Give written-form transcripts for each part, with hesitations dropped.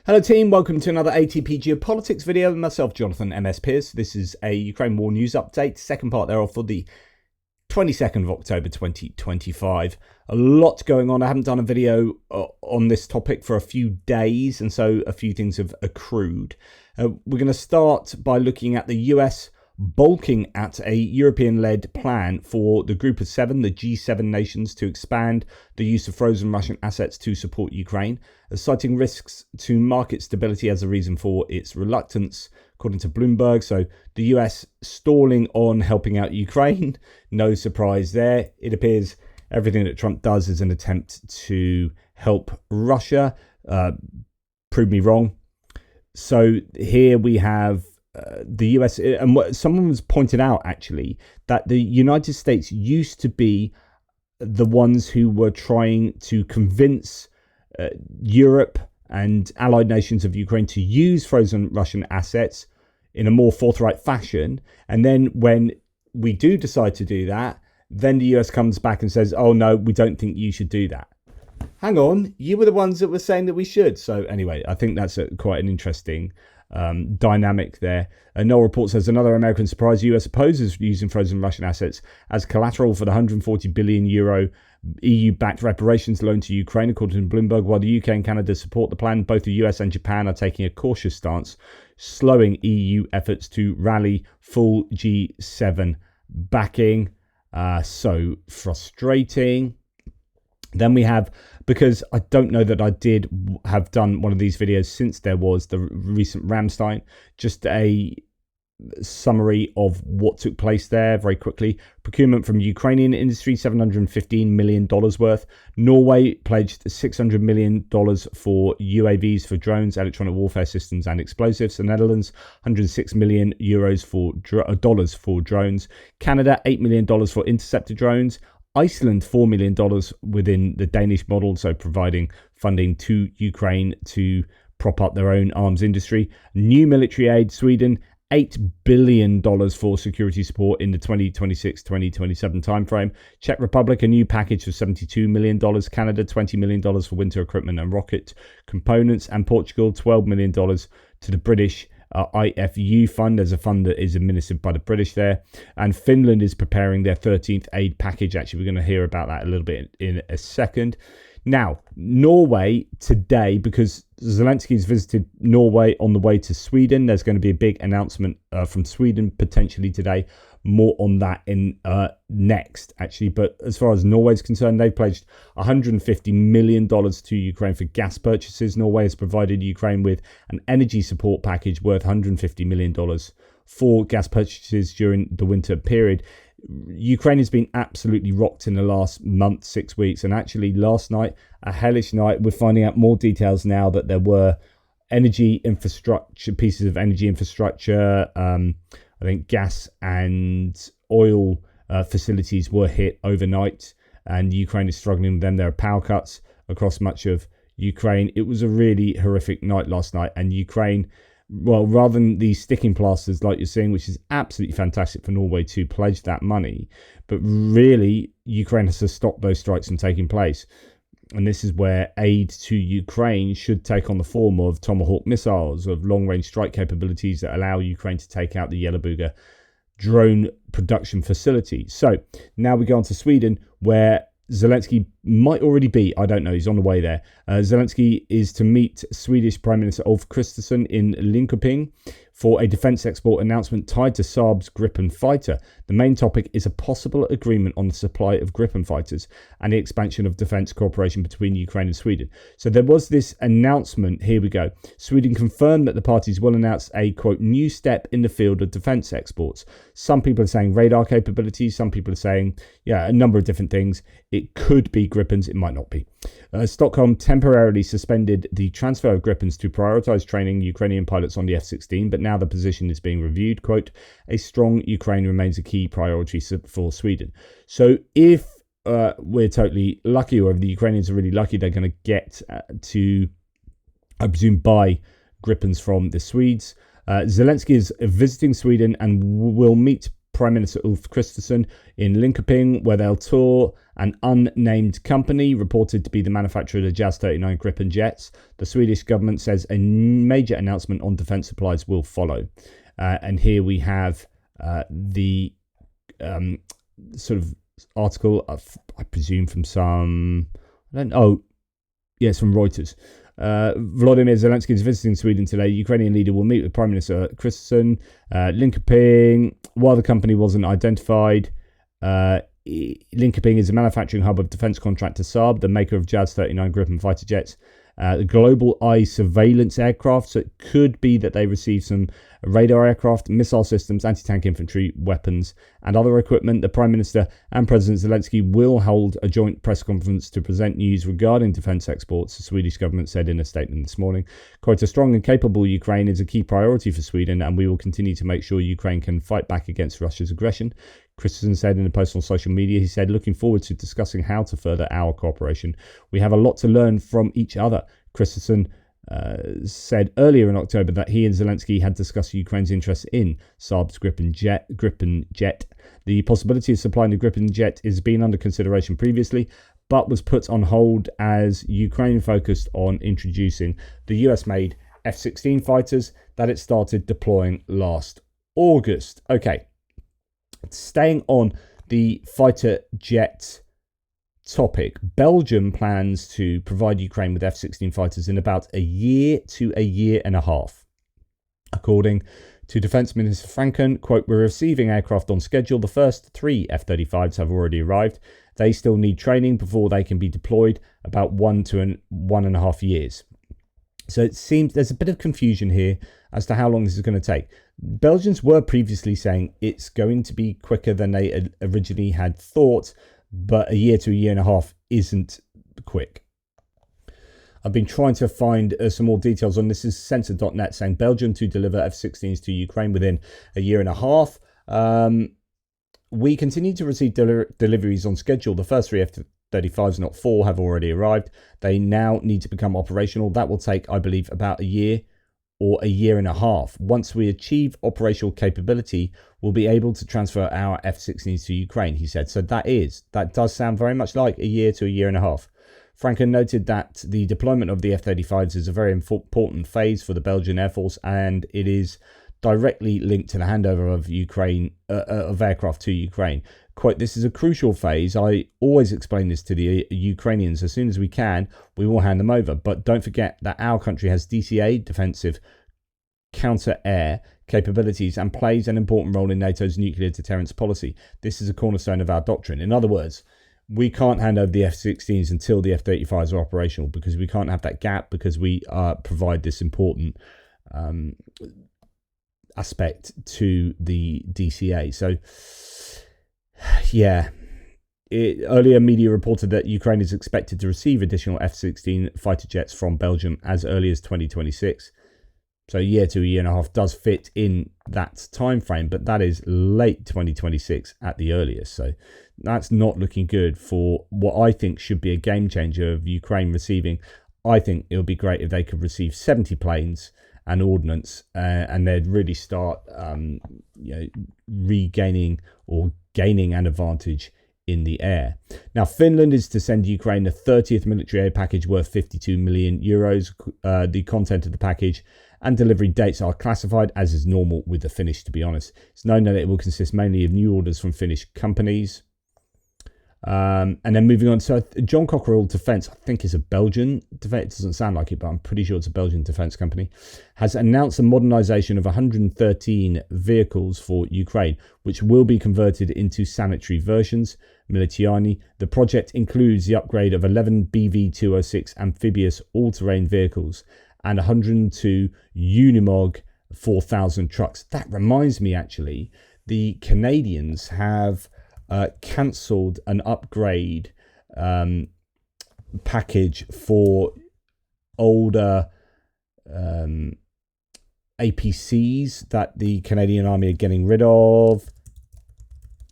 Hello team, welcome to another ATP Geopolitics video with myself, Jonathan MS Pearce. This is a Ukraine war news update, second part thereof for the 22nd of October 2025. A lot going on. I haven't done a video on this topic for a few days, and so a few things have accrued. We're going to start by looking at the US balking at a European-led plan for the Group of Seven, the G7 nations, to expand the use of frozen Russian assets to support Ukraine, citing risks to market stability as a reason for its reluctance, according to Bloomberg. So the US stalling on helping out Ukraine. No surprise there. It appears everything that Trump does is an attempt to help Russia. Prove me wrong. So here we have the US, and what someone was pointed out actually, that the United States used to be the ones who were trying to convince Europe and allied nations of Ukraine to use frozen Russian assets in a more forthright fashion. And then when we do decide to do that, then the US comes back and says, oh no, we don't think you should do that. Hang on, you were the ones that were saying that we should. So anyway, I think that's quite an interesting dynamic there. Noel report says another American surprise: US opposes using frozen Russian assets as collateral for the 140 billion euro EU-backed reparations loan to Ukraine, according to Bloomberg. While the UK and Canada support the plan, both the US and Japan are taking a cautious stance, slowing EU efforts to rally full G7 backing. So frustrating. Then we have, because I don't know that I did have done one of these videos since there was the recent Ramstein, just a summary of what took place there very quickly. Procurement from Ukrainian industry, $715 million worth. Norway pledged $600 million for UAVs for drones, electronic warfare systems and explosives. The Netherlands, 106 million euros for dollars for drones. Canada, $8 million for interceptor drones. Iceland, $4 million within the Danish model, so providing funding to Ukraine to prop up their own arms industry. New military aid, Sweden, $8 billion for security support in the 2026-2027 timeframe. Czech Republic, a new package of $72 million. Canada, $20 million for winter equipment and rocket components. And Portugal, $12 million to the British IFU fund. There's a fund that is administered by the British there. And Finland is preparing their 13th aid package. Actually, we're going to hear about that a little bit in a second. Now, Norway today, because Zelensky's visited Norway on the way to Sweden, there's going to be a big announcement from Sweden potentially today. More on that in next, actually. But as far as Norway's concerned, they pledged $150 million to Ukraine for gas purchases. Norway has provided Ukraine with an energy support package worth $150 million for gas purchases during the winter period. Ukraine has been absolutely rocked in the last month, 6 weeks. And actually last night, a hellish night. We're finding out more details now that there were energy infrastructure, pieces of energy infrastructure, I think gas and oil facilities were hit overnight, and Ukraine is struggling with them. There are power cuts across much of Ukraine. It was a really horrific night last night, and Ukraine, well, rather than these sticking plasters like you're seeing, which is absolutely fantastic for Norway to pledge that money, but really Ukraine has to stop those strikes from taking place. And this is where aid to Ukraine should take on the form of Tomahawk missiles, of long-range strike capabilities that allow Ukraine to take out the Yellowbuga drone production facility. So now we go on to Sweden, where Zelenskyy might already be. I don't know. He's on the way there. Zelenskyy is to meet Swedish Prime Minister Ulf Kristersson in Linköping for a defence export announcement tied to Saab's Gripen fighter. The main topic is a possible agreement on the supply of Gripen fighters and the expansion of defence cooperation between Ukraine and Sweden. So there was this announcement. Here we go. Sweden confirmed that the parties will announce a, quote, new step in the field of defence exports. Some people are saying radar capabilities. Some people are saying, yeah, a number of different things. It could be Gripens. It might not be. Stockholm temporarily suspended the transfer of Gripens to prioritise training Ukrainian pilots on the F-16, but now the position is being reviewed. Quote, a strong Ukraine remains a key priority for Sweden. So if we're totally lucky, or if the Ukrainians are really lucky, they're going to get to, I presume, buy Gripens from the Swedes. Zelenskyy is visiting Sweden and will meet Prime Minister Ulf Kristersson in Linköping, where they'll tour an unnamed company reported to be the manufacturer of the JAS 39 Gripen jets. The Swedish government says a major announcement on defence supplies will follow. And here we have the sort of article, I presume from some, it's from Reuters. Volodymyr Zelenskyy is visiting Sweden today. Ukrainian leader will meet with Prime Minister Kristersson, Linköping. While the company wasn't identified, Linköping is a manufacturing hub of defence contractor Saab, the maker of JAS 39 Gripen fighter jets, the Global Eye surveillance aircraft. So it could be that they received some radar aircraft, missile systems, anti-tank infantry, weapons, and other equipment. The Prime Minister and President Zelenskyy will hold a joint press conference to present news regarding defence exports, the Swedish government said in a statement this morning. Quote, a strong and capable Ukraine is a key priority for Sweden, and we will continue to make sure Ukraine can fight back against Russia's aggression. Christensen said in a post on social media, he said, looking forward to discussing how to further our cooperation. We have a lot to learn from each other. Christensen said earlier in October that he and Zelenskyy had discussed Ukraine's interest in Saab's Gripen jet. The possibility of supplying the Gripen jet has been under consideration previously, but was put on hold as Ukraine focused on introducing the US-made F-16 fighters that it started deploying last August. Okay. Staying on the fighter jet topic, Belgium plans to provide Ukraine with F-16 fighters in about a year to a year and a half. According to Defence Minister Franken, quote, we're receiving aircraft on schedule. The first 3 F-35s have already arrived. They still need training before they can be deployed, about 1 to 1.5 years. So it seems there's a bit of confusion here as to how long this is going to take. Belgians were previously saying it's going to be quicker than they originally had thought, but a year to a year and a half isn't quick. I've been trying to find some more details on this. This is Sensor.net saying Belgium to deliver F-16s to Ukraine within a year and a half. We continue to receive deliveries on schedule. The first 3 F-35s, not 4, have already arrived. They now need to become operational. That will take, I believe, about a year or a year and a half. Once we achieve operational capability, we'll be able to transfer our F-16s to Ukraine, he said. So that does sound very much like a year to a year and a half. Franken noted that the deployment of the F-35s is a very important phase for the Belgian Air Force, and it is directly linked to the handover of aircraft to Ukraine. Quote, this is a crucial phase. I always explain this to the Ukrainians. As soon as we can, we will hand them over. But don't forget that our country has DCA, defensive counter-air capabilities, and plays an important role in NATO's nuclear deterrence policy. This is a cornerstone of our doctrine. In other words, we can't hand over the F-16s until the F-35s are operational, because we can't have that gap, because we provide this important aspect to the DCA. So, yeah, earlier media reported that Ukraine is expected to receive additional F-16 fighter jets from Belgium as early as 2026. So a year to a year and a half does fit in that time frame, but that is late 2026 at the earliest. So that's not looking good for what I think should be a game changer of Ukraine receiving. I think it would be great if they could receive 70 planes and ordnance, and they'd really start regaining or gaining an advantage in the air. Now, Finland is to send Ukraine a 30th military aid package worth 52 million euros. The content of the package and delivery dates are classified, as is normal with the Finnish, to be honest. It's known that it will consist mainly of new orders from Finnish companies. And then moving on, so John Cockerell Defence, I think is a Belgian defence, it doesn't sound like it, but I'm pretty sure it's a Belgian defence company, has announced a modernisation of 113 vehicles for Ukraine, which will be converted into sanitary versions, Militiani. The project includes the upgrade of 11 BV-206 amphibious all-terrain vehicles and 102 Unimog 4000 trucks. That reminds me, actually, the Canadians have cancelled an upgrade package for older APCs that the Canadian Army are getting rid of.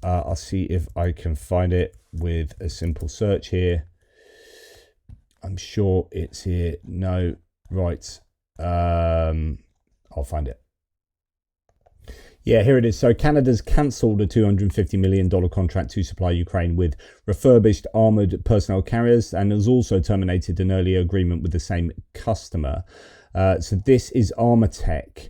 I'll see if I can find it with a simple search here. I'm sure it's here. No, right. I'll find it. Yeah, here it is. So Canada's cancelled a $250 million contract to supply Ukraine with refurbished armoured personnel carriers, and has also terminated an earlier agreement with the same customer. So this is Armatech.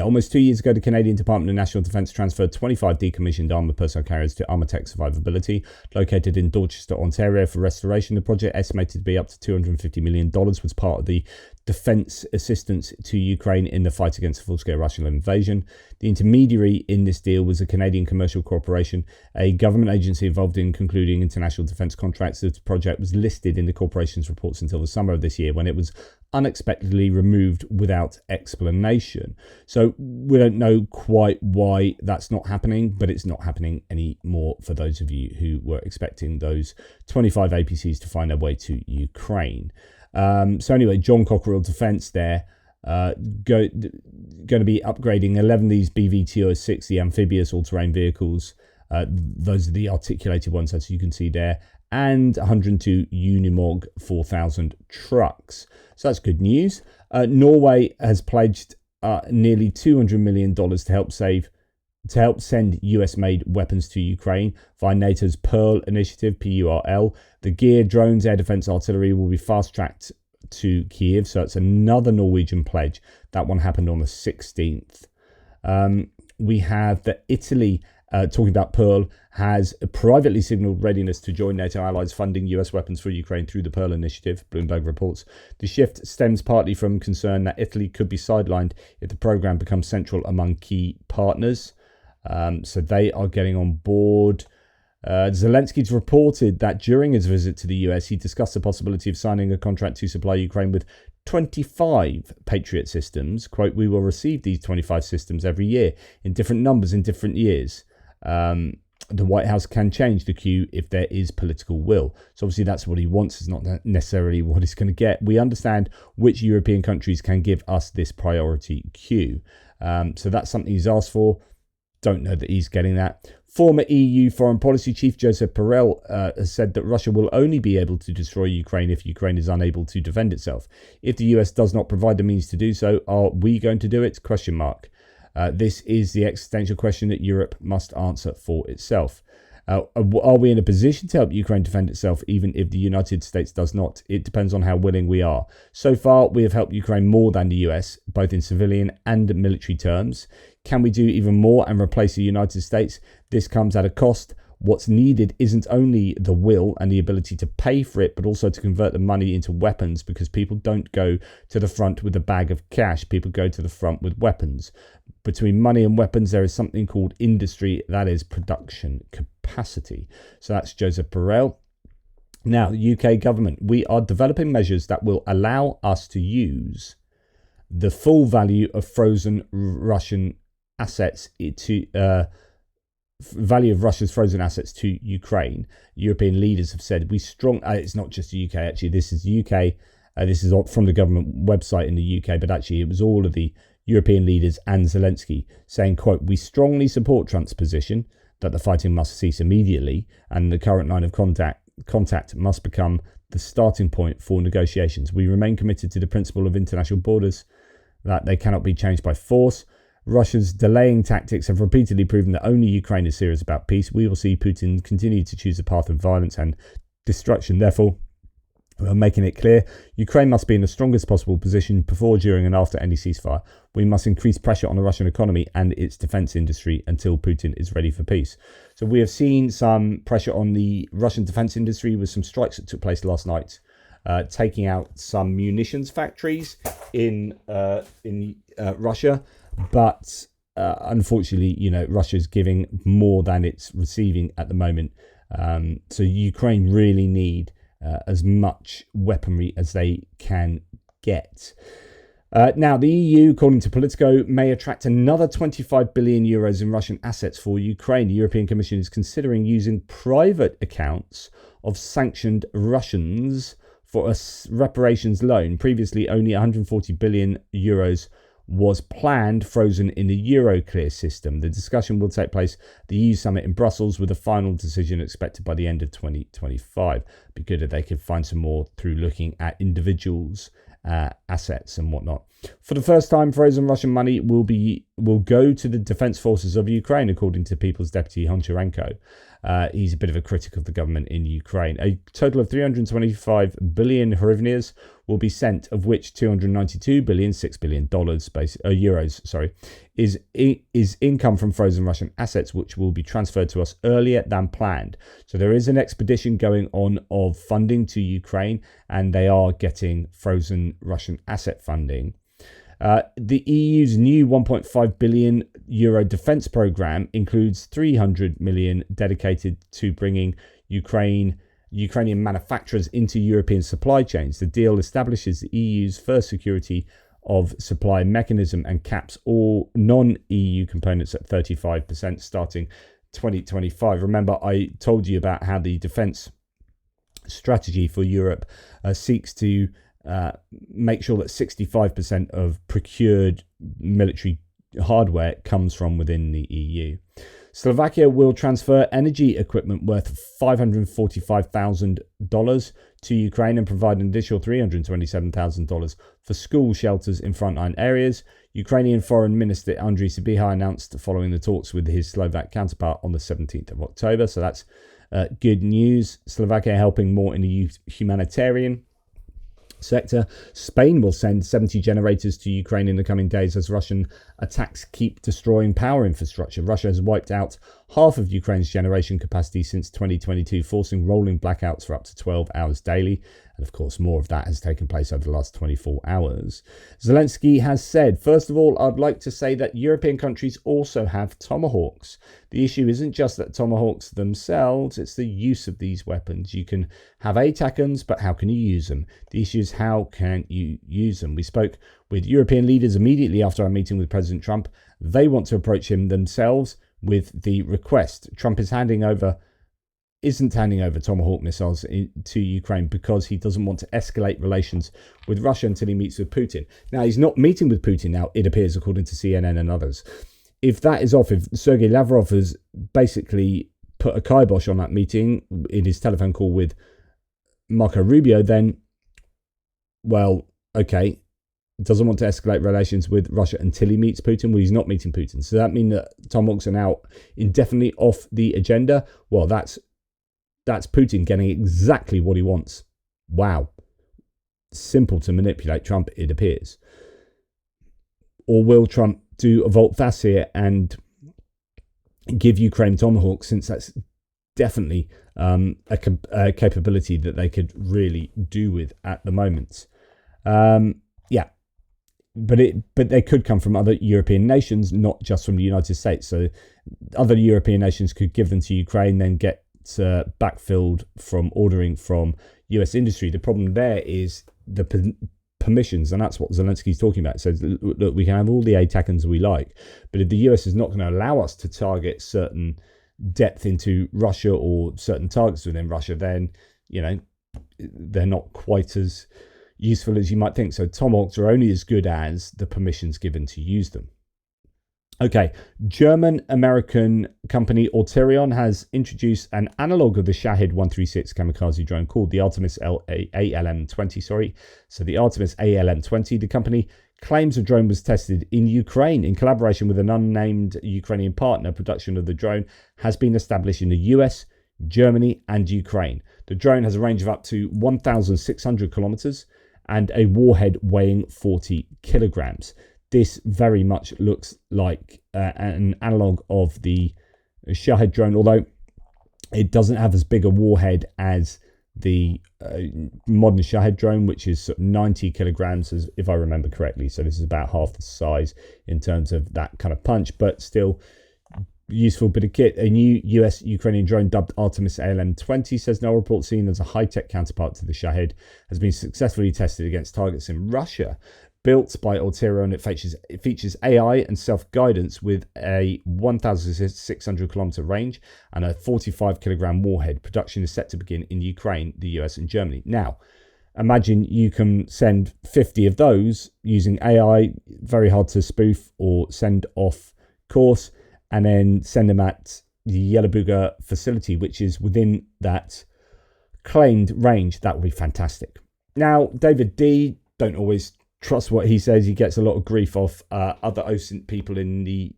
Almost 2 years ago, the Canadian Department of National Defence transferred 25 decommissioned armoured personnel carriers to Armatech Survivability, located in Dorchester, Ontario, for restoration. The project, estimated to be up to $250 million, was part of the defence assistance to Ukraine in the fight against the full-scale Russian invasion. The intermediary in this deal was a Canadian commercial corporation, a government agency involved in concluding international defence contracts. The project was listed in the corporation's reports until the summer of this year, when it was unexpectedly removed without explanation. So we don't know quite why that's not happening, but it's not happening anymore for those of you who were expecting those 25 APCs to find their way to Ukraine. So anyway, John Cockerell Defence there going to be upgrading 11 of these BVTO-6, the amphibious all-terrain vehicles. Those are the articulated ones, as you can see there, and 102 Unimog 4000 trucks. So that's good news. Norway has pledged nearly $200 million to help send US-made weapons to Ukraine via NATO's PURL initiative, PURL. The gear, drones, air defense artillery will be fast-tracked to Kyiv. So it's another Norwegian pledge. That one happened on the 16th. We have that Italy, talking about PURL, has privately signalled readiness to join NATO allies funding US weapons for Ukraine through the PURL initiative, Bloomberg reports. The shift stems partly from concern that Italy could be sidelined if the programme becomes central among key partners. So they are getting on board. Zelensky's reported that during his visit to the US, he discussed the possibility of signing a contract to supply Ukraine with 25 Patriot systems. Quote, "We will receive these 25 systems every year in different numbers in different years. The White House can change the queue if there is political will." So obviously that's what he wants. It's not necessarily what he's going to get. "We understand which European countries can give us this priority queue." So that's something he's asked for. Don't know that he's getting that. Former EU Foreign Policy Chief Joseph Borrell has said that Russia will only be able to destroy Ukraine if Ukraine is unable to defend itself. If the US does not provide the means to do so, are we going to do it? Question mark. This is the existential question that Europe must answer for itself. Are we in a position to help Ukraine defend itself even if the United States does not? It depends on how willing we are. So far, we have helped Ukraine more than the US, both in civilian and military terms. Can we do even more and replace the United States? This comes at a cost. What's needed isn't only the will and the ability to pay for it, but also to convert the money into weapons, because people don't go to the front with a bag of cash. People go to the front with weapons. Between money and weapons, there is something called industry, that is production capacity. So that's Joseph Borrell. Now, the UK government, we are developing measures that will allow us to use the full value of frozen Russian assets value of Russia's frozen assets to Ukraine. European leaders have said it's not just the UK, actually. This is the UK. This is from the government website in the UK, but actually it was all of the European leaders and Zelenskyy saying, quote, "We strongly support Trump's position that the fighting must cease immediately and the current line of contact must become the starting point for negotiations. We remain committed to the principle of international borders, that they cannot be changed by force. Russia's delaying tactics have repeatedly proven that only Ukraine is serious about peace. We will see Putin continue to choose a path of violence and destruction. Therefore, we're making it clear, Ukraine must be in the strongest possible position before, during and after any ceasefire. We must increase pressure on the Russian economy and its defence industry until Putin is ready for peace." So we have seen some pressure on the Russian defence industry with some strikes that took place last night, taking out some munitions factories in Russia. But unfortunately, Russia is giving more than it's receiving at the moment. So Ukraine really need as much weaponry as they can get. Now, the EU, according to Politico, may attract another 25 billion euros in Russian assets for Ukraine. The European Commission is considering using private accounts of sanctioned Russians for a reparations loan. Previously, only 140 billion euros was planned, frozen in the Euroclear system. The discussion will take place at the EU summit in Brussels, with a final decision expected by the end of 2025. It'd be good if they could find some more through looking at individuals' assets and whatnot. For the first time, frozen Russian money will be will go to the defense forces of Ukraine, according to People's Deputy Honcharenko. He's a bit of a critic of the government in Ukraine. A total of 325 billion hryvnias will be sent, of which 292 billion, $6 billion euros, is income from frozen Russian assets, which will be transferred to us earlier than planned. So there is an expedition going on of funding to Ukraine, and they are getting frozen Russian asset funding. The EU's new 1.5 billion euro defence programme includes 300 million dedicated to bringing Ukrainian manufacturers into European supply chains. The deal establishes the EU's first security of supply mechanism and caps all non-EU components at 35% starting 2025. Remember, I told you about how the defence strategy for Europe seeks to make sure that 65% of procured military hardware comes from within the EU. Slovakia will transfer energy equipment worth $545,000 to Ukraine and provide an additional $327,000 for school shelters in frontline areas. Ukrainian Foreign Minister Andriy Sybiha announced following the talks with his Slovak counterpart on the 17th of October. So that's good news. Slovakia helping more in the humanitarian sector. Spain will send 70 generators to Ukraine in the coming days as Russian attacks keep destroying power infrastructure. Russia has wiped out half of Ukraine's generation capacity since 2022, forcing rolling blackouts for up to 12 hours daily. And of course, more of that has taken place over the last 24 hours. Zelenskyy has said, first of all, I'd like to say that European countries also have Tomahawks. The issue isn't just that Tomahawks themselves, it's the use of these weapons. You can have ATACMs, but how can you use them? The issue is how can you use them? We spoke with European leaders immediately after our meeting with President Trump. They want to approach him themselves with the request. Trump isn't handing over Tomahawk missiles to Ukraine because he doesn't want to escalate relations with Russia until he meets with Putin. Now, he's not meeting with Putin now, it appears, according to CNN and others. If that is off, if Sergei Lavrov has basically put a kibosh on that meeting in his telephone call with Marco Rubio, then, well, okay, doesn't want to escalate relations with Russia until he meets Putin. Well, he's not meeting Putin. So that means that Tomahawks are now indefinitely off the agenda. Well, that's Putin getting exactly what he wants. Wow. Simple to manipulate Trump, it appears. Or will Trump do a volte-face here and give Ukraine Tomahawks, since that's definitely a capability that they could really do with at the moment. Yeah. But they could come from other European nations, not just from the United States. So other European nations could give them to Ukraine, then get backfilled from ordering from US industry. The problem there is the permissions, and that's what Zelensky's talking about. So look, we can have all the ATACMs we like, but if the US is not going to allow us to target certain depth into Russia or certain targets within Russia, then, you know, they're not quite as useful as you might think. So Tomahawks are only as good as the permissions given to use them. Okay, German-American company Auterion has introduced an analog of the Shahed 136 kamikaze drone called the Artemis ALM-20. So the Artemis ALM-20, the company claims the drone was tested in Ukraine in collaboration with an unnamed Ukrainian partner. Production of the drone has been established in the US, Germany, and Ukraine. The drone has a range of up to 1,600 kilometers and a warhead weighing 40 kilograms. This very much looks like an analog of the Shahed drone, although it doesn't have as big a warhead as the modern Shahed drone, which is 90 kilograms, as if I remember correctly. So this is about half the size in terms of that kind of punch, but still useful bit of kit. A new US-Ukrainian drone dubbed Artemis ALM-20 says no report seen as a high-tech counterpart to the Shahed has been successfully tested against targets in Russia. Built by Auterion, it features AI and self-guidance with a 1,600 kilometer range and a 45 kilogram warhead. Production is set to begin in Ukraine, the US, and Germany. Now, imagine you can send 50 of those using AI, very hard to spoof or send off course, and then send them at the Yelabuga facility, which is within that claimed range. That would be fantastic. Now, David D, don't always trust what he says. He gets a lot of grief off other OSINT people in the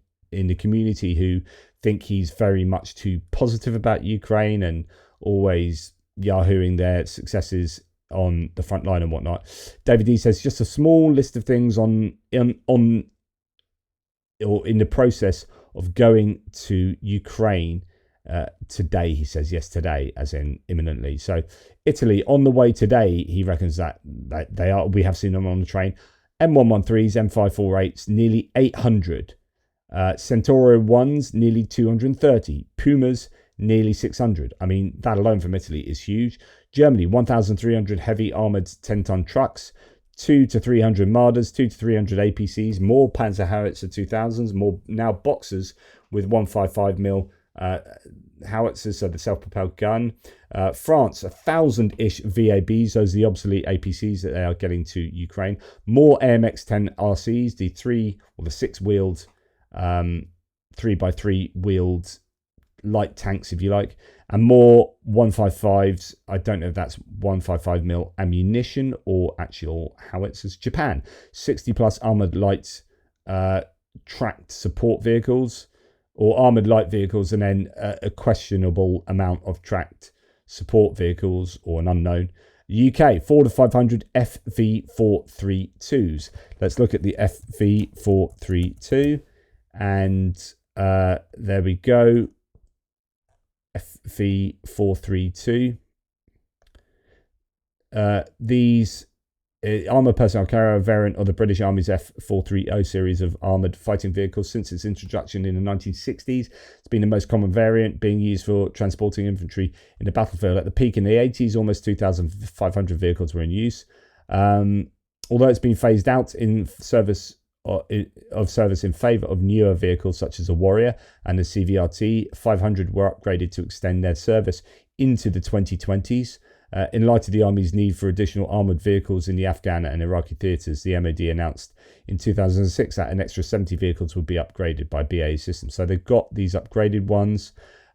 community who think he's very much too positive about Ukraine and always yahooing their successes on the front line and whatnot. David D says just a small list of things on or in the process of going to Ukraine today. He says yes, today, as in imminently. So Italy on the way today. He reckons that they are. We have seen them on the train. M113s, M548s, nearly 800. Centauro 1s, nearly 230. Pumas, nearly 600. I mean, that alone from Italy is huge. Germany, 1,300 heavy armoured 10-ton trucks, 2 to 300 Marders, 2 to 300 APCs, more Panzer Howitzer 2000s, more now Boxers with 155mm howitzers, so the self-propelled gun. France, 1,000-ish VABs, those are the obsolete APCs that they are getting to Ukraine. More AMX-10 RCs, the 6-wheeled 3x3 wheeled light tanks, if you like, and more 155s. I don't know if that's 155mm ammunition or actual howitzers. Japan, 60 plus armored light tracked support vehicles or armored light vehicles, and then a questionable amount of tracked support vehicles or an unknown. UK, 4 to 500 FV432s. Let's look at the FV432. And there we go. FV432. These armoured personnel carrier variant of the British Army's F430 series of armoured fighting vehicles since its introduction in the 1960s. It's been the most common variant, being used for transporting infantry in the battlefield. At the peak in the 80s, almost 2,500 vehicles were in use. Although it's been phased out in service in favour of newer vehicles such as the Warrior and the CVRT, 500 were upgraded to extend their service into the 2020s. In light of the Army's need for additional armoured vehicles in the Afghan and Iraqi theatres, the MOD announced in 2006 that an extra 70 vehicles would be upgraded by BAE Systems. So they've got these upgraded ones.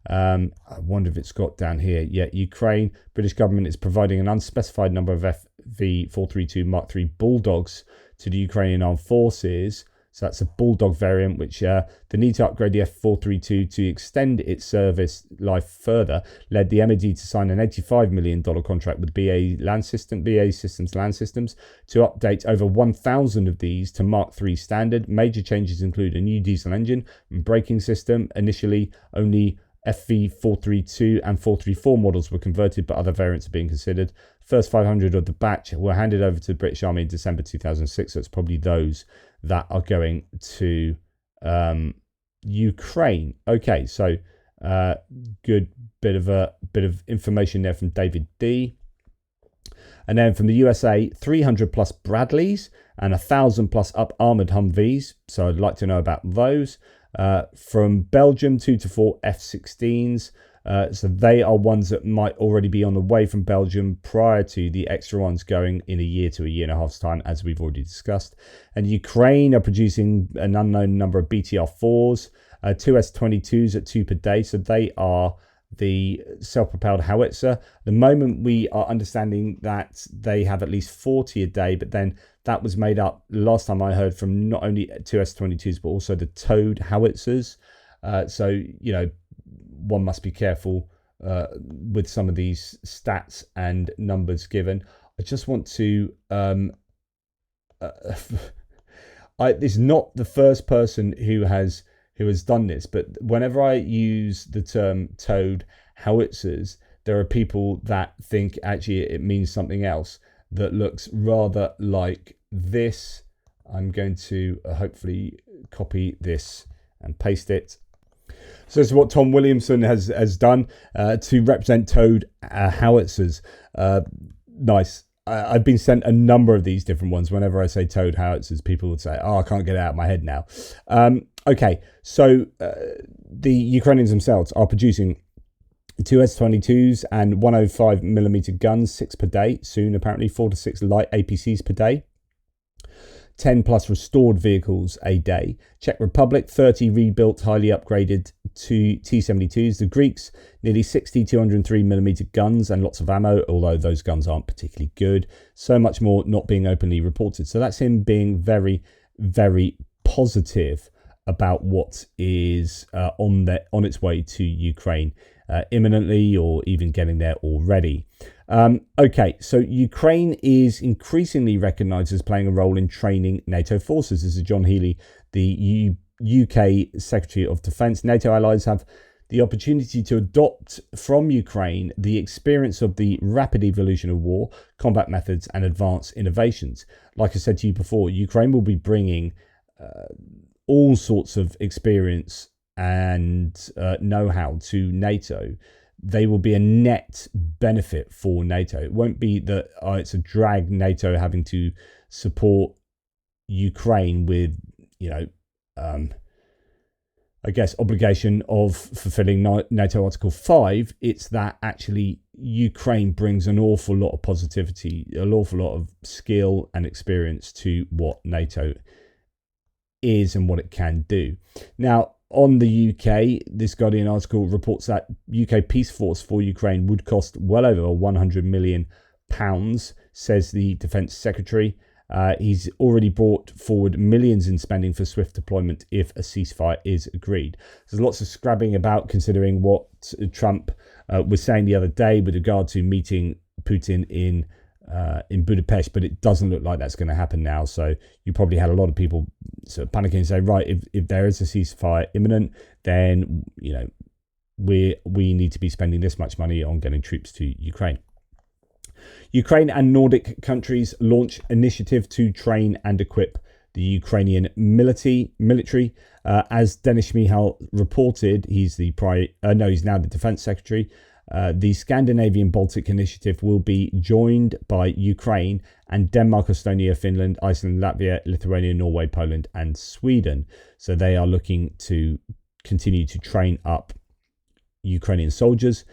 I wonder if it's got down here. Yeah, Ukraine, British government is providing an unspecified number of FV432 Mark III Bulldogs to the Ukrainian armed forces. So that's a Bulldog variant, which the need to upgrade the F432 to extend its service life further led the MOD to sign an $85 million contract with BAE Systems Land Systems to update over 1,000 of these to Mark III standard. Major changes include a new diesel engine and braking system. Initially, only FV432 and 434 models were converted, but other variants are being considered. First 500 of the batch were handed over to the British Army in December 2006, so it's probably those that are going to Ukraine. Okay, so good bit of information there from David D. And then from the USA, 300 plus Bradleys and 1,000 plus up armoured Humvees. So I'd like to know about those. From Belgium, 2 to 4 F-16s. So they are ones that might already be on the way from Belgium prior to the extra ones going in a year to a year and a half's time, as we've already discussed. And Ukraine are producing an unknown number of BTR-4s, 2 S-22s at 2 per day. So they are the self-propelled howitzer. At the moment, we are understanding that they have at least 40 a day, but then that was made up, last time I heard, from not only 2 S-22s, but also the towed howitzers. So, you know, one must be careful with some of these stats and numbers given. I just want to... it's not the first person who has done this, but whenever I use the term towed howitzers, there are people that think actually it means something else that looks rather like this. I'm going to hopefully copy this and paste it. So this is what Tom Williamson has done to represent towed howitzers. Nice. I've been sent a number of these different ones. Whenever I say towed howitzers, people would say, oh, I can't get it out of my head now. Okay, so the Ukrainians themselves are producing 2 S-22s and 105mm guns, 6 per day. Soon, apparently, 4 to 6 light APCs per day. 10 plus restored vehicles a day. Czech Republic, 30 rebuilt, highly upgraded to T-72s. The Greeks, nearly 60 203mm guns and lots of ammo, although those guns aren't particularly good. So much more not being openly reported. So that's him being very, very positive about what is on its way to Ukraine imminently, or even getting there already. Okay, so Ukraine is increasingly recognised as playing a role in training NATO forces. This is John Healey, the UK Secretary of Defence. NATO allies have the opportunity to adopt from Ukraine the experience of the rapid evolution of war, combat methods and advanced innovations. Like I said to you before, Ukraine will be bringing all sorts of experience and know-how to NATO. They will be a net benefit for NATO. It won't be that it's a drag, NATO having to support Ukraine with, I guess, obligation of fulfilling NATO Article 5. It's that actually Ukraine brings an awful lot of positivity, an awful lot of skill and experience to what NATO is and what it can do. Now, on the UK, this Guardian article reports that UK Peace Force for Ukraine would cost well over £100 million, says the Defence Secretary. He's already brought forward millions in spending for swift deployment if a ceasefire is agreed. There's lots of scrabbling about, considering what Trump was saying the other day with regard to meeting Putin in Budapest, but it doesn't look like that's going to happen now. So you probably had a lot of people sort of panicking and say, right, if there is a ceasefire imminent, then we need to be spending this much money on getting troops to Ukraine. Ukraine and Nordic countries launch initiative to train and equip the Ukrainian military. As Denis Shmyhal reported, he's now the Defence Secretary. The Scandinavian Baltic Initiative will be joined by Ukraine and Denmark, Estonia, Finland, Iceland, Latvia, Lithuania, Norway, Poland and Sweden. So they are looking to continue to train up Ukrainian soldiers.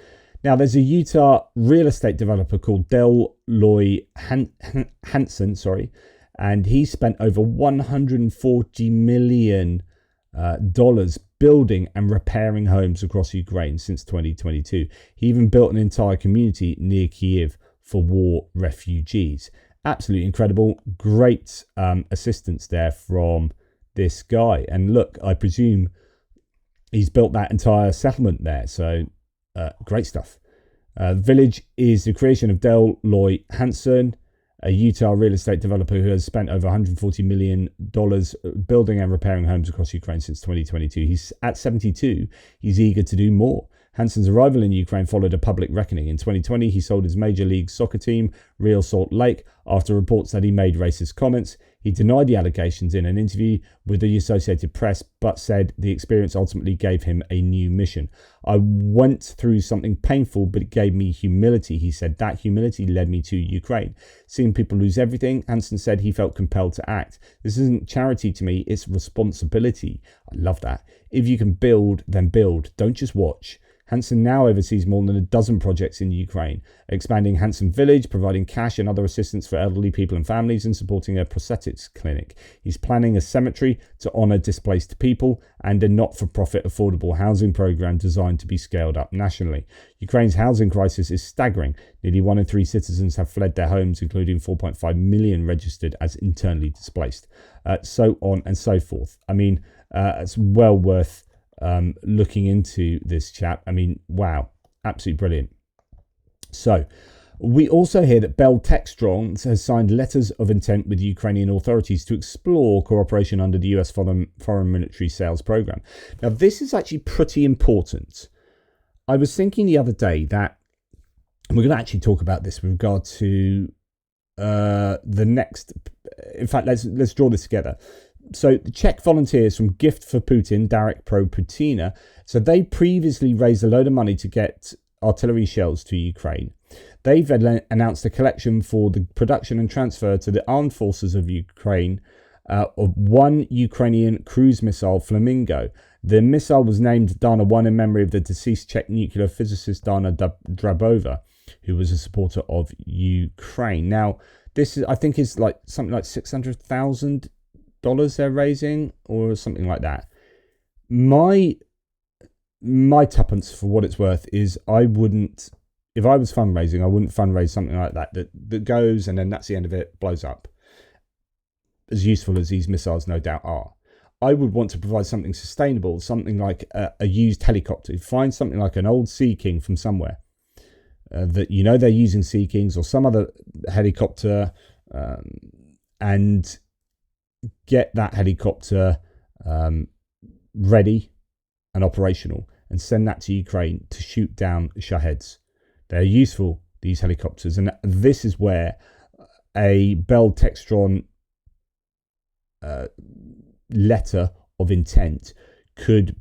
Now, there's a Utah real estate developer called Del Loy Hansen, and he spent over $140 million building and repairing homes across Ukraine since 2022. He even built an entire community near Kyiv for war refugees. Absolutely incredible. Great assistance there from this guy. And look, I presume he's built that entire settlement there. So great stuff. Village is the creation of Del Loy Hansen, a Utah real estate developer who has spent over $140 million building and repairing homes across Ukraine since 2022. He's at 72. He's eager to do more. Hansen's arrival in Ukraine followed a public reckoning. In 2020, he sold his Major League Soccer team, Real Salt Lake, after reports that he made racist comments. He denied the allegations in an interview with the Associated Press, but said the experience ultimately gave him a new mission. I went through something painful, but it gave me humility. He said that humility led me to Ukraine. Seeing people lose everything, Hansen said he felt compelled to act. This isn't charity to me, it's responsibility. I love that. If you can build, then build. Don't just watch. Hansen now oversees more than a dozen projects in Ukraine, expanding Hansen Village, providing cash and other assistance for elderly people and families, and supporting a prosthetics clinic. He's planning a cemetery to honour displaced people and a not-for-profit affordable housing program designed to be scaled up nationally. Ukraine's housing crisis is staggering. Nearly 1 in 3 citizens have fled their homes, including 4.5 million registered as internally displaced, so on and so forth. I mean, it's well worth looking into this chap. I mean, wow, absolutely brilliant. So we also hear that Bell Textron has signed letters of intent with Ukrainian authorities to explore cooperation under the US Foreign Military Sales Program. Now, this is actually pretty important. I was thinking the other day that we're going to actually talk about this with regard to the next. In fact, let's draw this together. So the Czech volunteers from Gift for Putin, Darek Pro Putina, so they previously raised a load of money to get artillery shells to Ukraine. They've announced a collection for the production and transfer to the armed forces of Ukraine of one Ukrainian cruise missile, Flamingo. The missile was named Dana 1 in memory of the deceased Czech nuclear physicist Dana Drabova, who was a supporter of Ukraine. Now, this is, I think, is like something like 600,000 they're raising or something like that. My tuppence, for what it's worth, is I wouldn't, if I was fundraising, I wouldn't fundraise something like that goes and then that's the end of it, blows up. As useful as these missiles no doubt are, I would want to provide something sustainable, something like a used helicopter. Find something like an old Sea King from somewhere that they're using Sea Kings or some other helicopter, and get that helicopter ready and operational and send that to Ukraine to shoot down Shaheds. They're useful, these helicopters, and this is where a Bell Textron letter of intent could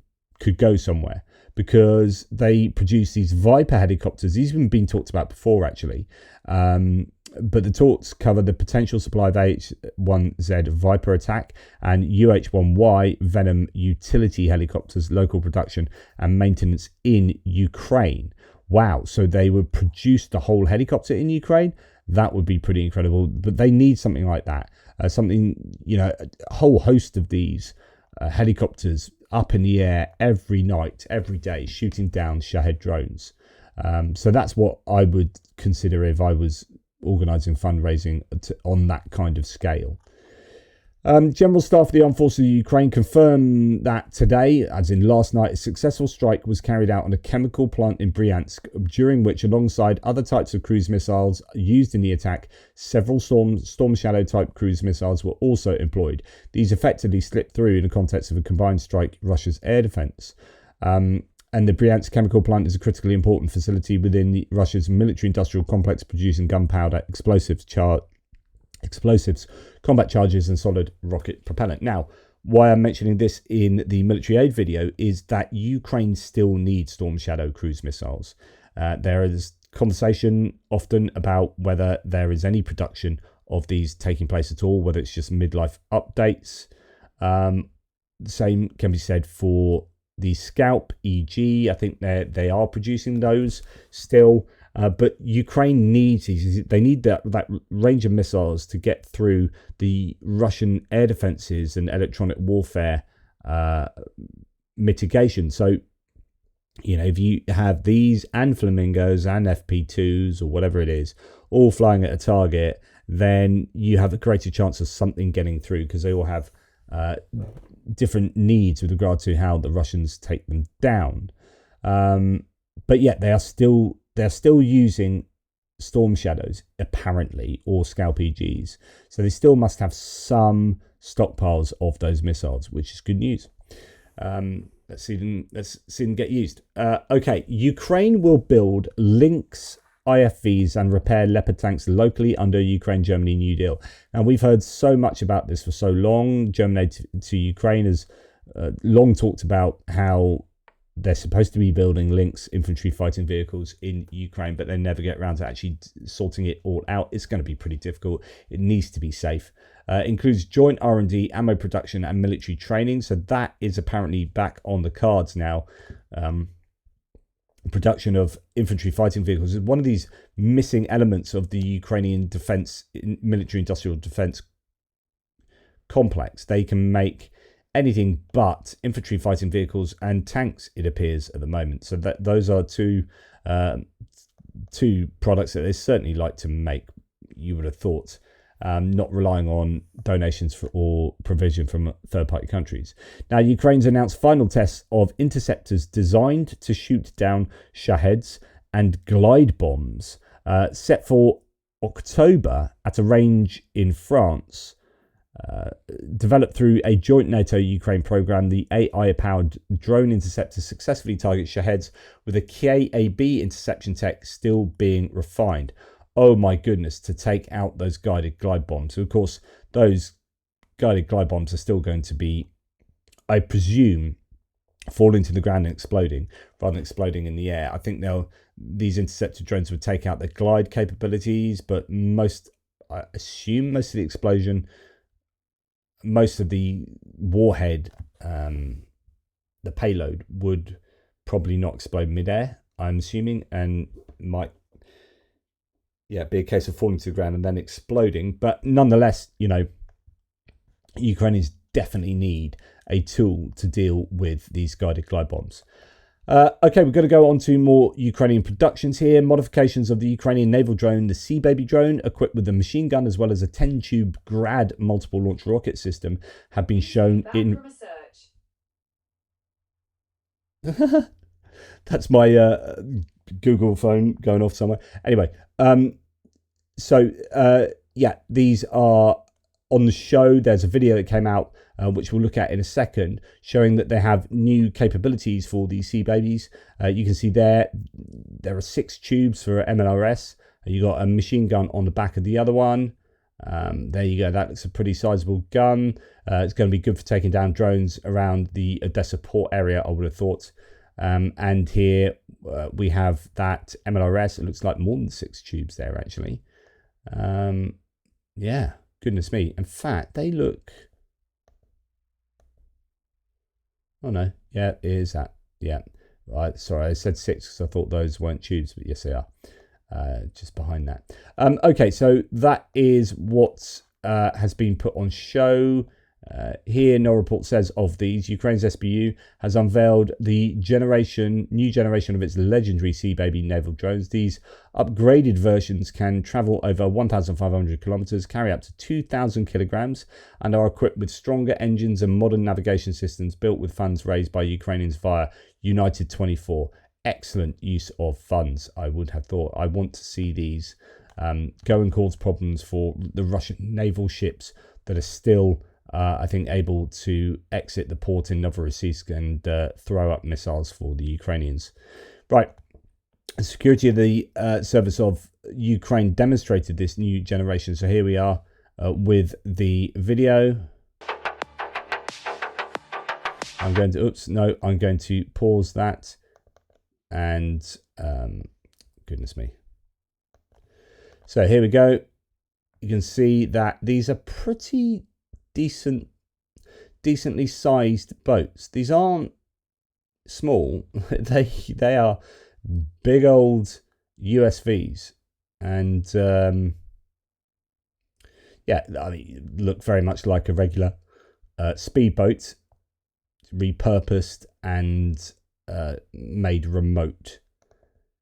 go somewhere, because they produce these Viper helicopters. These have been talked about before, actually, but the talks cover the potential supply of AH-1Z Viper attack and UH-1Y Venom utility helicopters, local production and maintenance in Ukraine. Wow, so they would produce the whole helicopter in Ukraine? That would be pretty incredible, but they need something like that. A whole host of these helicopters up in the air every night, every day, shooting down Shahed drones. So that's what I would consider if I was organising fundraising on that kind of scale. General Staff of the Armed Forces of Ukraine confirmed that today, as in last night, a successful strike was carried out on a chemical plant in Bryansk, during which, alongside other types of cruise missiles used in the attack, several Storm Shadow type cruise missiles were also employed. These effectively slipped through in the context of a combined strike Russia's air defence. And the Bryansk chemical plant is a critically important facility within Russia's military-industrial complex, producing gunpowder, explosives, combat charges and solid rocket propellant. Now, why I'm mentioning this in the military aid video is that Ukraine still needs Storm Shadow cruise missiles. There is conversation often about whether there is any production of these taking place at all, whether it's just midlife updates. The same can be said for the Scalp EG. I think they are producing those still. But Ukraine needs these. They need that range of missiles to get through the Russian air defenses and electronic warfare mitigation. So, if you have these and Flamingos and FP2s or whatever it is, all flying at a target, then you have a greater chance of something getting through, because they all have different needs with regard to how the Russians take them down. But yet they're still using Storm Shadows, apparently, or Scalp EGs. So they still must have some stockpiles of those missiles, which is good news. Let's see them get used. Okay, Ukraine will build Lynx IFVs and repair Leopard tanks locally under Ukraine-Germany New Deal. Now, we've heard so much about this for so long. German aid to Ukraine has long talked about how they're supposed to be building Lynx infantry fighting vehicles in Ukraine, but they never get around to actually sorting it all out. It's going to be pretty difficult. It needs to be safe. Includes joint R&D, ammo production, and military training. So that is apparently back on the cards now. Production of infantry fighting vehicles is one of these missing elements of the Ukrainian defense, military industrial defense complex. They can make anything but infantry fighting vehicles and tanks, it appears, at the moment. So that those are two products that they certainly like to make, you would have thought, not relying on donations or provision from third-party countries. Now, Ukraine's announced final tests of interceptors designed to shoot down Shaheds and glide bombs, set for October at a range in France. Developed through a joint NATO-Ukraine program, the AI-powered drone interceptors successfully target Shaheds, with a KAB interception tech still being refined. Oh my goodness, to take out those guided glide bombs. So of course, those guided glide bombs are still going to be, I presume, falling to the ground and exploding rather than exploding in the air. I think these interceptor drones would take out the glide capabilities, but I assume most of the explosion, most of the warhead, the payload would probably not explode midair, I'm assuming, and might be a case of falling to the ground and then exploding. But nonetheless, Ukrainians definitely need a tool to deal with these guided glide bombs. Okay, we're going to go on to more Ukrainian productions here. Modifications of the Ukrainian naval drone, the Sea Baby drone, equipped with a machine gun as well as a 10-tube Grad multiple launch rocket system, have been shown in... That's my Google phone going off somewhere. Anyway, yeah, these are on the show. There's a video that came out, which we'll look at in a second, showing that they have new capabilities for these Sea Babies. You can see there are 6 tubes for MLRS. You got a machine gun on the back of the other one. There you go. That looks a pretty sizable gun. It's going to be good for taking down drones around the Odessa port area, I would have thought. And here we have that MLRS. It looks like more than 6 tubes there, actually. Yeah, goodness me. In fact, they look... Oh, no. Yeah, it is that. Yeah. Right. Sorry, I said 6 because I thought those weren't tubes, but yes, they are. Just behind that. Okay, so that is what has been put on show. Here, no report says of these. Ukraine's SBU has unveiled the new generation of its legendary Sea Baby naval drones. These upgraded versions can travel over 1,500 kilometers, carry up to 2,000 kilograms, and are equipped with stronger engines and modern navigation systems built with funds raised by Ukrainians via United 24. Excellent use of funds, I would have thought. I want to see these go and cause problems for the Russian naval ships that are still... I think able to exit the port in Novorossiysk and throw up missiles for the Ukrainians. Right. The security of the service of Ukraine demonstrated this new generation. So here we are with the video. I'm going to pause that. And goodness me. So here we go. You can see that these are pretty decently sized boats. These aren't small. they are big old USVs, and yeah, I mean, look very much like a regular speedboat, repurposed and made remote.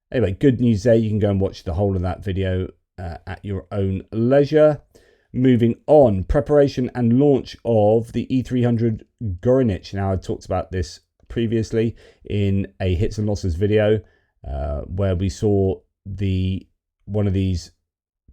Anyway, good news there. You can go and watch the whole of that video at your own leisure. Moving on, preparation and launch of the E300 Gorinich. Now, I talked about this previously in a hits and losses video where we saw one of these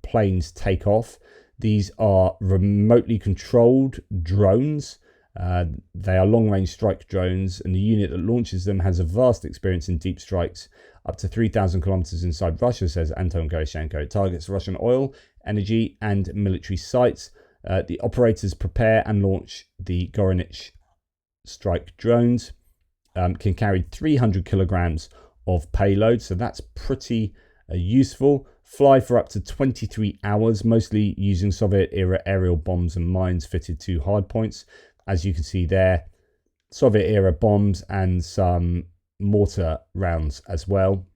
planes take off. These are remotely controlled drones. They are long-range strike drones, and the unit that launches them has a vast experience in deep strikes up to 3,000 kilometers inside Russia, says Anton Goroshenko. It targets Russian oil, energy, and military sites. The operators prepare and launch the Gorinich strike drones. Can carry 300 kilograms of payload, so that's pretty useful. Fly for up to 23 hours, mostly using Soviet-era aerial bombs and mines fitted to hardpoints. As you can see there, Soviet-era bombs and some mortar rounds as well.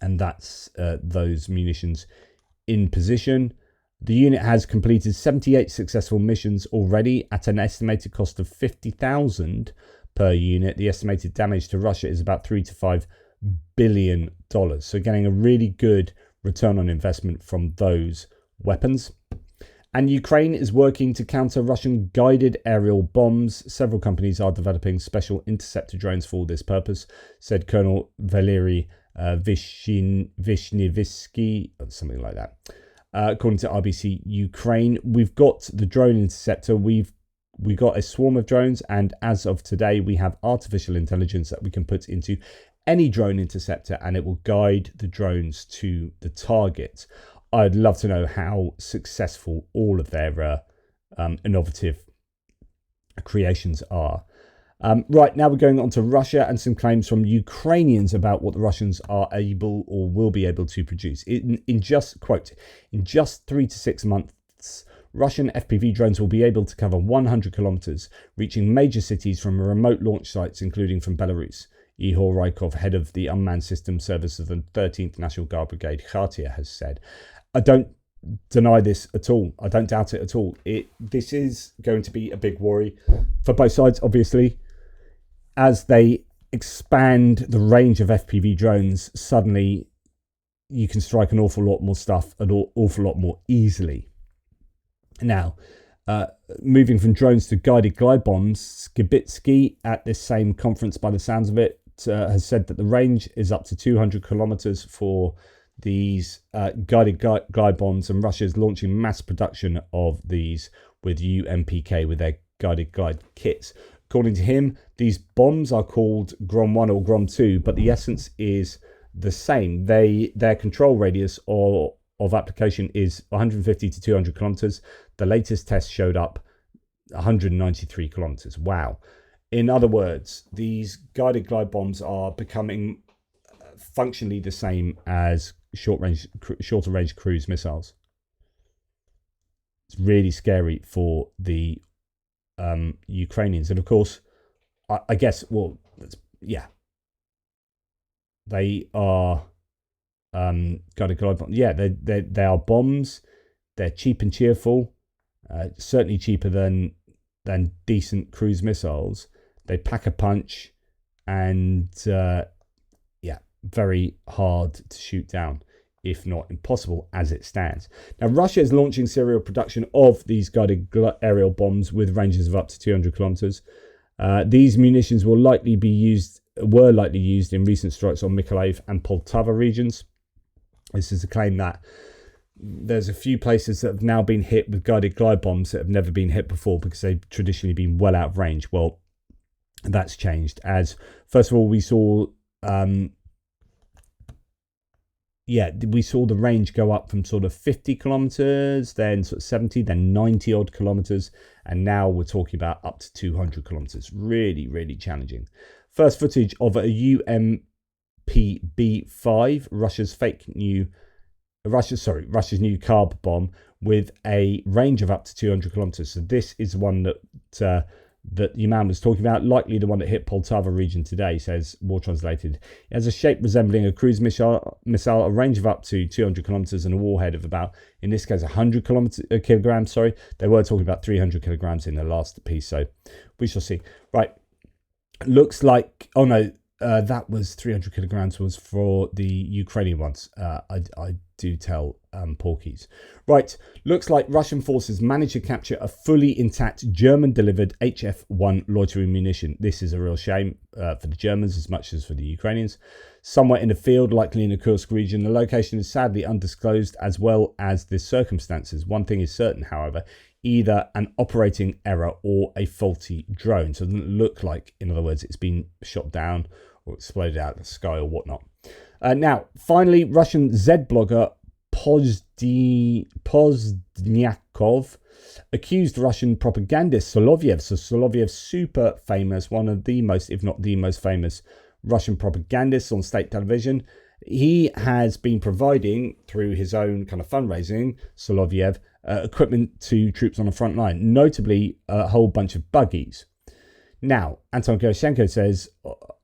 And that's those munitions in position. The unit has completed 78 successful missions already at an estimated cost of $50,000 per unit. The estimated damage to Russia is about $3 to $5 billion. So getting a really good return on investment from those weapons. And Ukraine is working to counter Russian guided aerial bombs. Several companies are developing special interceptor drones for this purpose, said Colonel Valery Vishnevsky, something like that. According to RBC Ukraine, we've got the drone interceptor. We got a swarm of drones, and as of today, we have artificial intelligence that we can put into any drone interceptor, and it will guide the drones to the target. I'd love to know how successful all of their innovative creations are. Right, now we're going on to Russia and some claims from Ukrainians about what the Russians are able or will be able to produce. In just 3 to 6 months, Russian FPV drones will be able to cover 100 kilometers, reaching major cities from remote launch sites, including from Belarus. Ihor Rykov, head of the Unmanned Systems Service of the 13th National Guard Brigade, Khartia, has said. I don't deny this at all. I don't doubt it at all. This is going to be a big worry for both sides, obviously, as they expand the range of FPV drones. Suddenly, you can strike an awful lot more stuff an awful lot more easily. Now, moving from drones to guided glide bombs, Skibitsky at this same conference, by the sounds of it, has said that the range is up to 200 kilometers for these guided glide bombs, and Russia is launching mass production of these with UMPK with their guided glide kits. According to him, these bombs are called Grom 1 or Grom 2, but the essence is the same. Their control radius of application is 150 to 200 kilometers. The latest test showed up 193 kilometers. Wow. In other words, these guided glide bombs are becoming functionally the same as shorter range cruise missiles. It's really scary for the Ukrainians. And of course, I guess, well, yeah, they are guided glide bombs. Yeah, they are bombs. They're cheap and cheerful, certainly cheaper than decent cruise missiles. They pack a punch, and yeah, very hard to shoot down, if not impossible as it stands. Now, Russia is launching serial production of these guided aerial bombs with ranges of up to 200 kilometers. These munitions were likely used in recent strikes on Mykolaiv and Poltava regions. This is a claim that there's a few places that have now been hit with guided glide bombs that have never been hit before because they've traditionally been well out of range. Well, that's changed, as first of all we saw the range go up from sort of 50 kilometers, then sort of 70, then 90 odd kilometers, and now we're talking about up to 200 kilometers. Really, really challenging. First footage of a UMPB-5, Russia's new carb bomb with a range of up to 200 kilometers. So this is one that your man was talking about, likely the one that hit Poltava region today, says War Translated. It has a shape resembling a cruise missile, a range of up to 200 kilometers, and a warhead of about, in this case, 100 kilograms. Sorry, they were talking about 300 kilograms in the last piece, so we shall see. Right, looks like, oh no, that was 300 kilograms was for the Ukrainian ones. I do tell porkies. Right, looks like Russian forces managed to capture a fully intact German-delivered HF-1 loitering munition. This is a real shame for the Germans as much as for the Ukrainians. Somewhere in the field, likely in the Kursk region. The location is sadly undisclosed, as well as the circumstances. One thing is certain, however, either an operating error or a faulty drone. So it doesn't look like, in other words, it's been shot down or exploded out of the sky or whatnot. Now, finally, Russian Z blogger Pozdyakov accused Russian propagandist Solovyev. So Solovyev's super famous, one of the most, if not the most famous Russian propagandists on state television. He has been providing, through his own kind of fundraising, Solovyev, equipment to troops on the front line, notably a whole bunch of buggies. Now, Anton Gerashenko says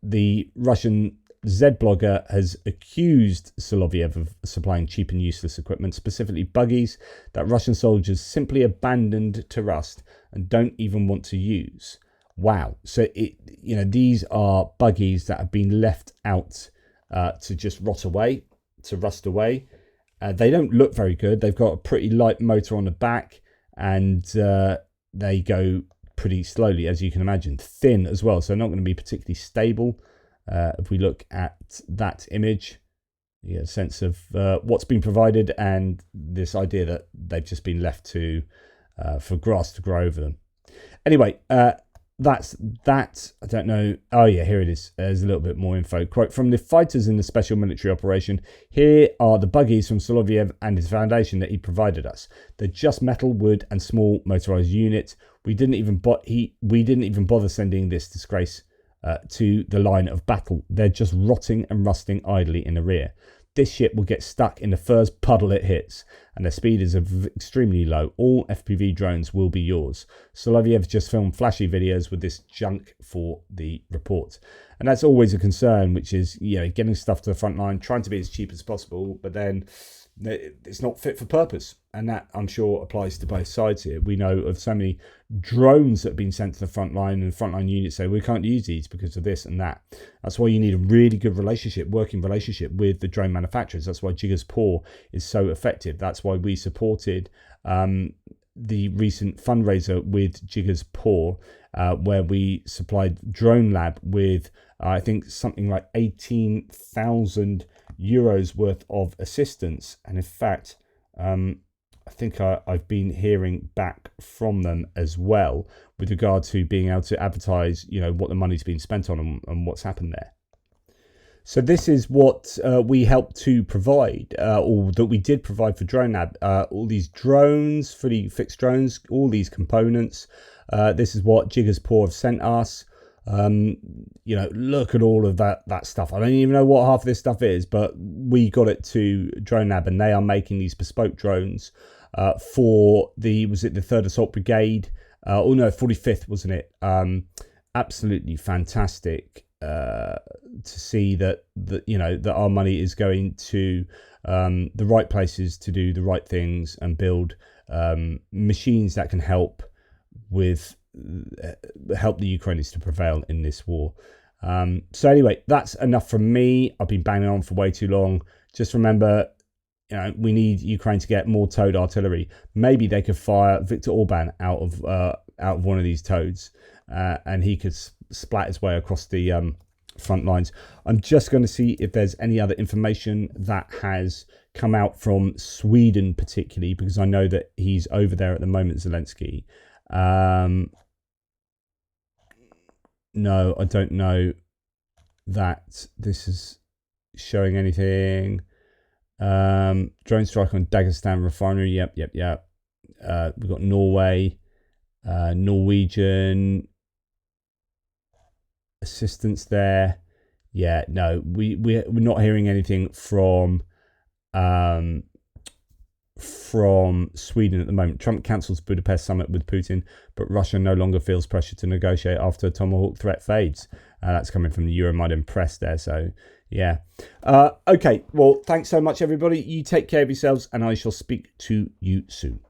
the Russian Z blogger has accused Solovyev of supplying cheap and useless equipment, specifically buggies that Russian soldiers simply abandoned to rust and don't even want to use. Wow. So, these are buggies that have been left out to just rust away. They don't look very good. They've got a pretty light motor on the back, and they go pretty slowly, as you can imagine. Thin as well, so not going to be particularly stable. If we look at that image, you get a sense of what's been provided and this idea that they've just been left for grass to grow over them. Anyway, that's that. I don't know. Oh yeah, here it is. There's a little bit more info. Quote from the fighters in the special military operation: "Here are the buggies from Solovyev and his foundation that he provided us. They're just metal, wood, and small motorized units. We didn't even bother sending this disgrace to the line of battle. They're just rotting and rusting idly in the rear. This ship will get stuck in the first puddle it hits, and their speed is extremely low. All FPV drones will be yours." Solovyev just filmed flashy videos with this junk for the report. And that's always a concern, which is, getting stuff to the front line, trying to be as cheap as possible, but then it's not fit for purpose. And that, I'm sure, applies to both sides here. We know of so many drones that have been sent to the front line, and frontline units say we can't use these because of this and that. That's why you need a really good working relationship with the drone manufacturers. That's why PURL is so effective. That's why we supported the recent fundraiser with PURL, where we supplied Drone Lab with, I think, something like 18,000 euros worth of assistance. And in fact, I think I've been hearing back from them as well with regard to being able to advertise, what the money's been spent on and what's happened there. So this is what we helped to provide, or that we did provide for Drone Lab. All these drones, fully fixed drones, all these components. This is what PURL have sent us. Look at all of that stuff. I don't even know what half of this stuff is, but we got it to Drone Lab, and they are making these bespoke drones for the 3rd Assault Brigade. 45th, wasn't it? Absolutely fantastic to see that our money is going to the right places to do the right things and build machines that can help the Ukrainians to prevail in this war. So anyway, that's enough from me. I've been banging on for way too long. Just remember, we need Ukraine to get more towed artillery. Maybe they could fire Viktor Orban out of one of these toads, and he could splat his way across the front lines. I'm just going to see if there's any other information that has come out from Sweden, particularly because I know that he's over there at the moment, Zelenskyy. No, I don't know that this is showing anything. Drone strike on Dagestan refinery. Yep. We've got Norway, Norwegian assistance there. Yeah, no, we're not hearing anything from Sweden at the moment. Trump cancels Budapest summit with Putin, but Russia no longer feels pressure to negotiate after Tomahawk threat fades. That's coming from the Euromaidan press there. So, yeah. Okay, well, thanks so much, everybody. You take care of yourselves, and I shall speak to you soon.